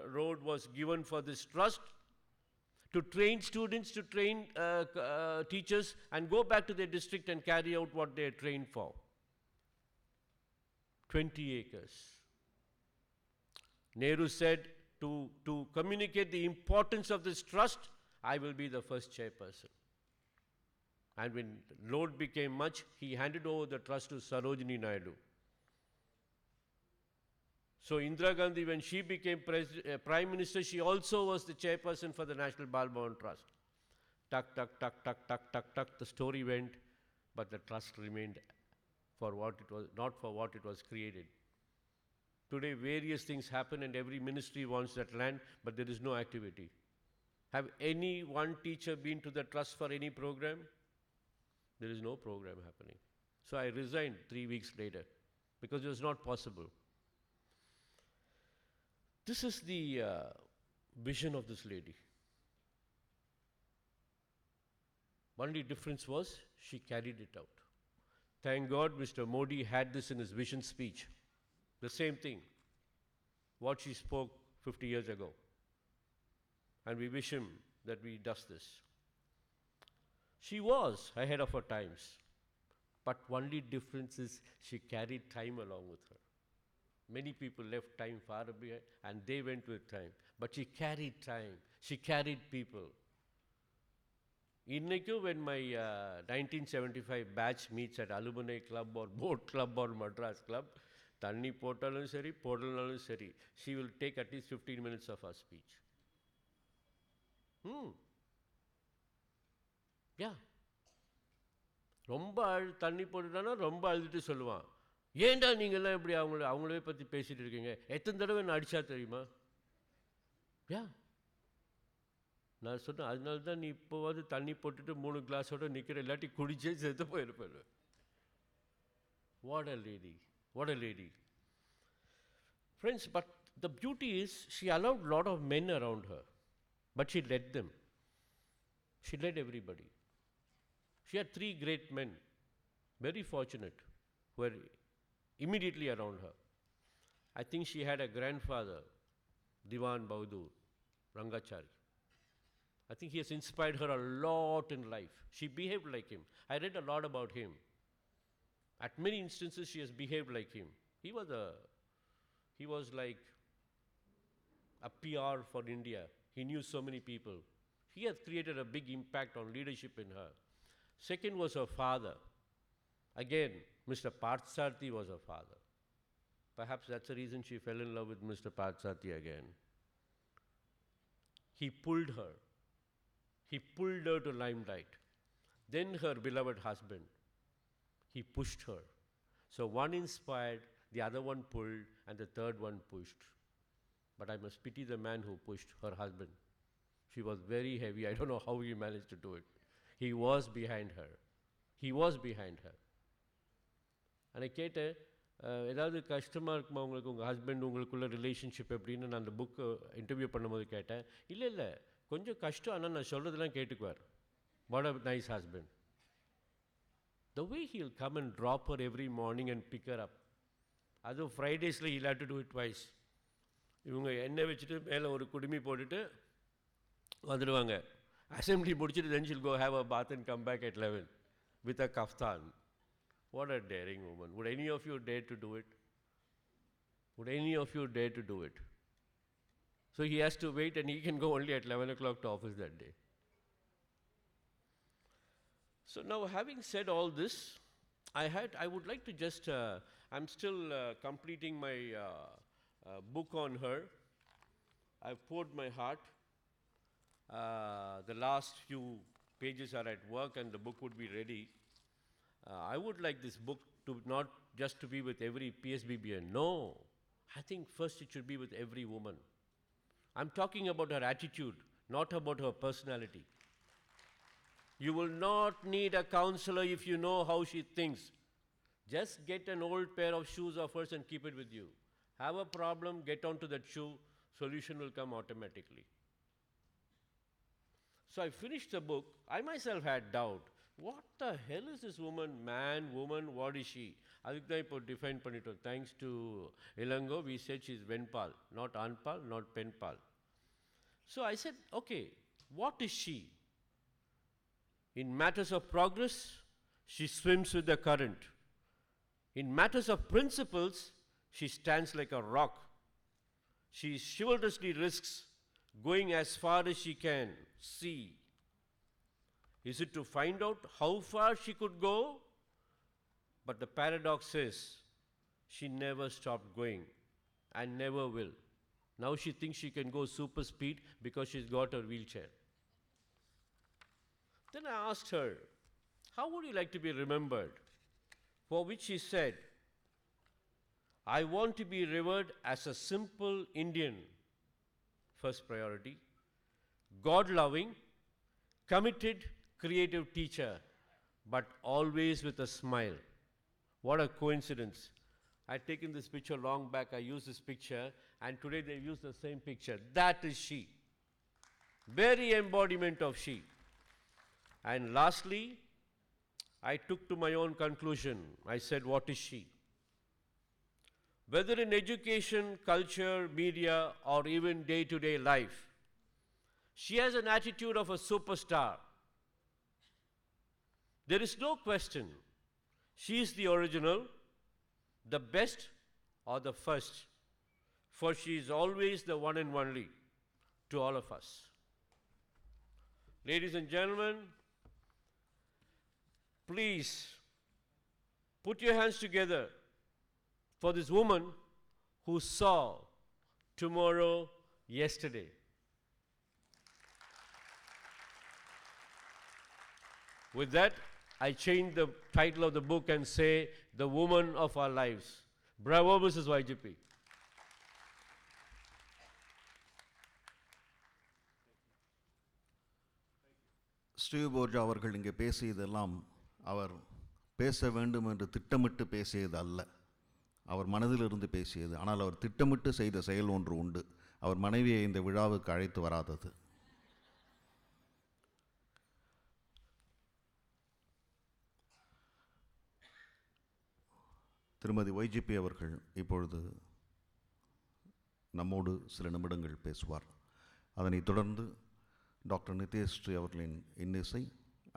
road was given for this trust to train students, to train teachers, and go back to their district and carry out what they are trained for. 20 acres. Nehru said, to communicate the importance of this trust, I will be the first chairperson. And when load became much, he handed over the trust to Sarojini Naidu. So Indira Gandhi, when she became Prime Minister, she also was the chairperson for the National Bal Bhavan Trust. Tuck, tuck, tuck, tuck, tuck, tuck, tuck, the story went, but the trust remained for what it was, not for what it was created. Today, various things happen and every ministry wants that land, but there is no activity. Have any one teacher been to the trust for any program? There is no program happening. So I resigned 3 weeks later because it was not possible. This is the vision of this lady. Only difference was she carried it out. Thank God Mr. Modi had this in his vision speech. The same thing, what she spoke 50 years ago. And we wish him that he does this. She was ahead of her times, but only difference is she carried time along with her. Many people left time far behind and they went with time. But she carried time. She carried people. Innaiku, when my 1975 batch meets at Alumni Club or Boat Club or Madras Club, Tanni Potalum Seri, Potalum Seri, she will take at least 15 minutes of her speech. Yeah. ரொம்ப தண்ணி போட்டுட்டானா ரொம்ப அழுதுட்டு சொல்லுவான், ஏன்டா நீங்கள்லாம் இப்படி அவங்களே பற்றி பேசிகிட்டு இருக்கீங்க, எத்தனை தடவை நான் அடித்தா தெரியுமா? யா, நான் சொன்னேன், அதனால தான் நீ இப்போவாது தண்ணி போட்டுட்டு 3 கிளாஸோடு நிற்கிற, இல்லாட்டி குடிச்சே செத்து போயிருப்பேன். What a lady, what a lady. Friends, but the beauty is she allowed a lot of men around her, but she led them. She led everybody. She had 3 great men, very fortunate, who were immediately around her. I think she had a grandfather, Diwan Bahadur Rangachari. I think he has inspired her a lot in life. She behaved like him. I read a lot about him. At many instances, she has behaved like him. He was like a PR for India. He knew so many people. He has created a big impact on leadership in her. Second was her father. Again, Mr. Parthsarthi was her father. Perhaps that's the reason she fell in love with Mr. Parthsarthi again. He pulled her. He pulled her to limelight. Then her beloved husband. He pushed her. So one inspired, the other one pulled, and the third one pushed. But I must pity the man who pushed, her husband. She was very heavy. I don't know how he managed to do it. He was behind her. He was behind her. And I கேட்டேன், ஏதாவது கஷ்டமாக இருக்குமா உங்களுக்கு, உங்கள் husband உங்களுக்குள்ள relationship எப்படின்னு நான் அந்த புக்கு இன்டர்வியூ பண்ணும்போது கேட்டேன். இல்லை கொஞ்சம் கஷ்டம், ஆனால் நான் சொல்கிறதெல்லாம் கேட்டுக்குவார். What a nice husband. The way he'll come and drop her every morning and pick her up. அதுவும் ஃப்ரைடேஸில் he'll have to do it twice. இவங்க எண்ணெய் வச்சுட்டு மேலே ஒரு குடுமி போட்டுட்டு வந்துடுவாங்க. Assembly முடிச்சுட்டு then she'll go have a bath and come back at 11 with a kaftan. What a daring woman. Would any of you dare to do it? Would any of you dare to do it? So he has to wait and he can go only at 11 o'clock to office that day. So now, having said all this, I would like to just, I'm still completing my book on her. I've poured my heart. The last few pages are at work and the book would be ready. I would like this book to not just to be with every PSBBN. No, I think first it should be with every woman. I'm talking about her attitude, not about her personality. You will not need a counselor if you know how she thinks. Just get an old pair of shoes of hers and keep it with you. Have a problem, get onto that shoe, solution will come automatically. So I finished the book. I myself had doubt. What the hell is this woman? Man, woman, what is she? அதுக்கு தான் இப்போ define பண்ணிட்டோம். Thanks to Ilango, we said she's Venpal, not Anpal, not Penpal. So I said, okay, what is she? In matters of progress, she swims with the current. In matters of principles, she stands like a rock. She chivalrously risks going as far as she can see. Is it to find out how far she could go? But the paradox is, she never stopped going and never will. Now she thinks she can go super speed because she's got her wheelchair. Then I asked her, how would you like to be remembered? For which she said, I want to be revered as a simple Indian, first priority, God-loving, committed, creative teacher, but always with a smile. What a coincidence. I'd taken this picture long back, I used this picture, and today they use the same picture. That is she. Very embodiment of she. And lastly, I took to my own conclusion. I said, what is she? Whether in education, culture, media, or even day-to-day life, she has an attitude of a superstar. There is no question. She is the original, the best, or the first, for she is always the one and only to all of us. Ladies and gentlemen, please put your hands together for this woman who saw tomorrow yesterday. With that, I change the title of the book and say, The Woman of Our Lives. Bravo, Mrs. YGP. Steve Borja அவர்கள் இங்கே பேசியதெல்லாம் அவர் பேச வேண்டும் என்று திட்டமிட்டு பேசியது அல்ல, அவர் மனதிலிருந்து பேசியது. ஆனால் அவர் திட்டமிட்டு செய்த செயல் ஒன்று உண்டு, அவர் மனைவியை இந்த விழாவுக்கு அழைத்து வராதது. திருமதி YGP அவர்கள் இப்பொழுது நம்மோடு சில நிமிடங்கள் பேசுவார். அதனைத் தொடர்ந்து டாக்டர் நித்யஸ்ரீ அவர்களின் இன்னிசை,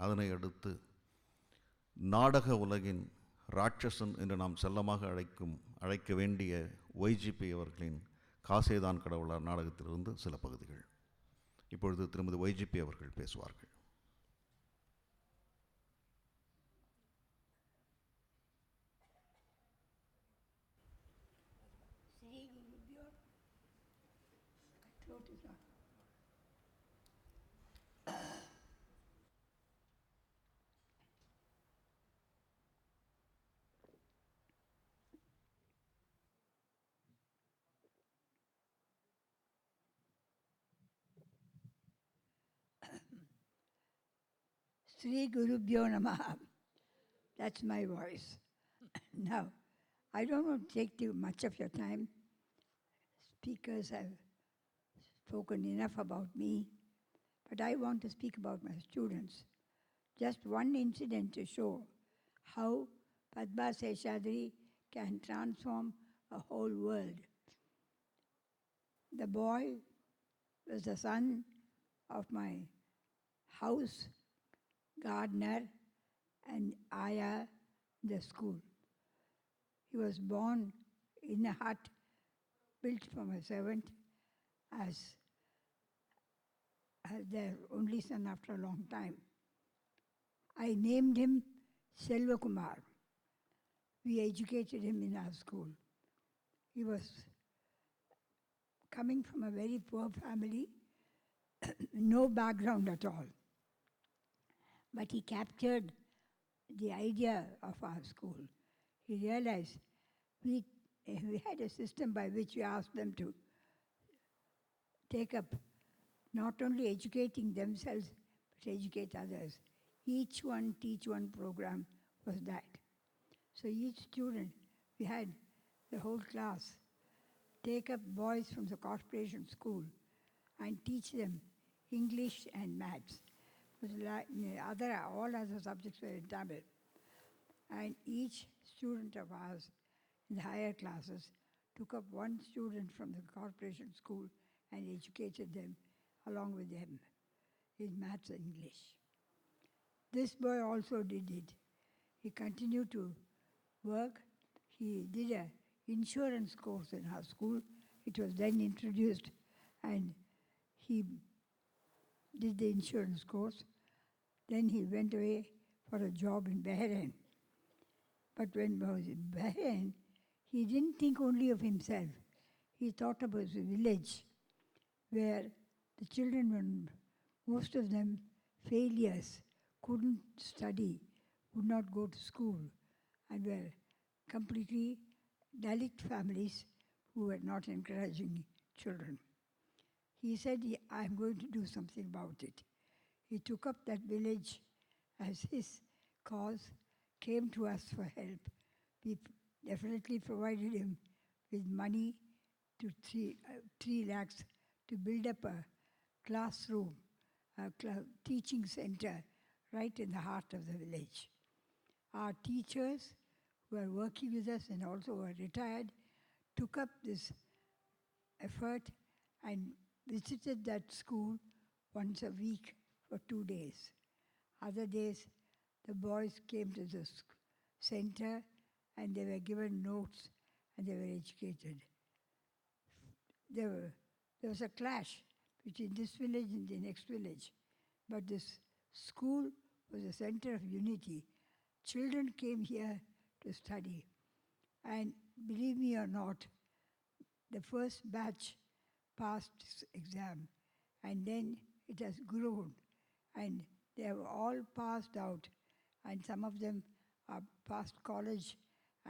அதனை அடுத்து நாடக உலகின் ராட்சசன் என்று நாம் செல்லமாக அழைக்க வேண்டிய YGP அவர்களின் காசேதான் கடவுளார் நாடகத்திலிருந்து சில பகுதிகள். இப்பொழுது திருமதி YGP அவர்கள் பேசுவார்கள். Sri Gurubhyo Namaha. That's my voice. Now, I don't want to take too much of your time. Speakers have spoken enough about me, but I want to speak about my students. Just one incident to show how Padma Seshadri can transform a whole world. The boy was the son of my house gardener and ayah in the school. He was born in a hut built from a servant as their only son after a long time. I named him Selva Kumar. We educated him in our school. He was coming from a very poor family, no background at all. But he captured the idea of our school. He realized we had a system by which we asked them to take up not only educating themselves, but educate others. Each one, teach one program was that. So each student, we had the whole class take up boys from the corporation school and teach them English and maths. All other subjects were in Tamil. And each student of ours in the higher classes took up one student from the corporation school and educated them along with them in maths and English. This boy also did it. He continued to work. He did an insurance course in our school. It was then introduced, and he did the insurance course. Then he went away for a job in Bahrain. But when he was in Bahrain, he didn't think only of himself. He thought about the village where the children were, most of them, failures, couldn't study, would not go to school, and were completely Dalit families who were not encouraging children. He said, I'm going to do something about it. He took up that village as his cause, came to us for help. We definitely provided him with money to 3 lakhs to build up a classroom, a teaching center right in the heart of the village. Our teachers who are working with us and also were retired took up this effort and visited that school once a week for 2 days. Other days, the boys came to the center and they were given notes and they were educated. There was a clash between this village and the next village, but this school was a center of unity. Children came here to study, and believe me or not, the first batch passed this exam, and then it has grown, and they have all passed out, and some of them are past college,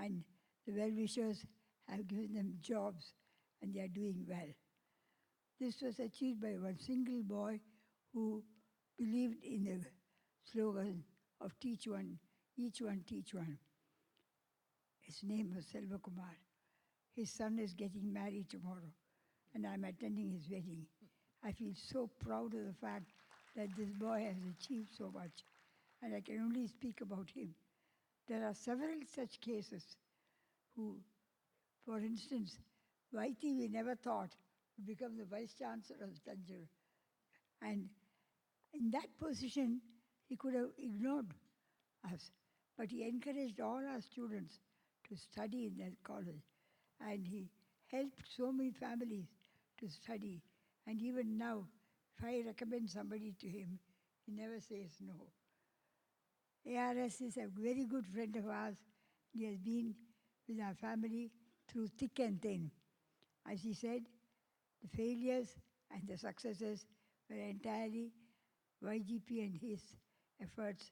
and the well-wishers have given them jobs, and they are doing well. This was achieved by one single boy who believed in the slogan of teach one, each one teach one. His name was Selva Kumar. His son is getting married tomorrow, and I'm attending his wedding. I feel so proud of the fact that this boy has achieved so much, and I can only speak about him. There are several such cases who, for instance, Vaiti we never thought would become the Vice Chancellor of Tanjore. And in that position, he could have ignored us. But he encouraged all our students to study in that college. And he helped so many families to study. And even now, if I recommend somebody to him, he never says no. ARS is a very good friend of ours. He has been with our family through thick and thin. As he said, the failures and the successes were entirely YGP and his efforts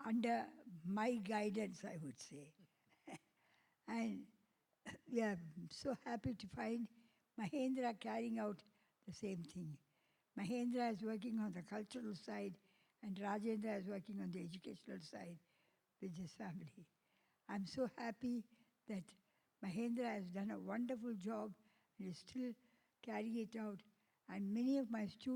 under my guidance, I would say. And we are so happy to find Mahendra carrying out the same thing. Mahendra is working on the cultural side, and Rajendra is working on the educational side with his family. I'm so happy that Mahendra has done a wonderful job and is still carrying it out. And many of my students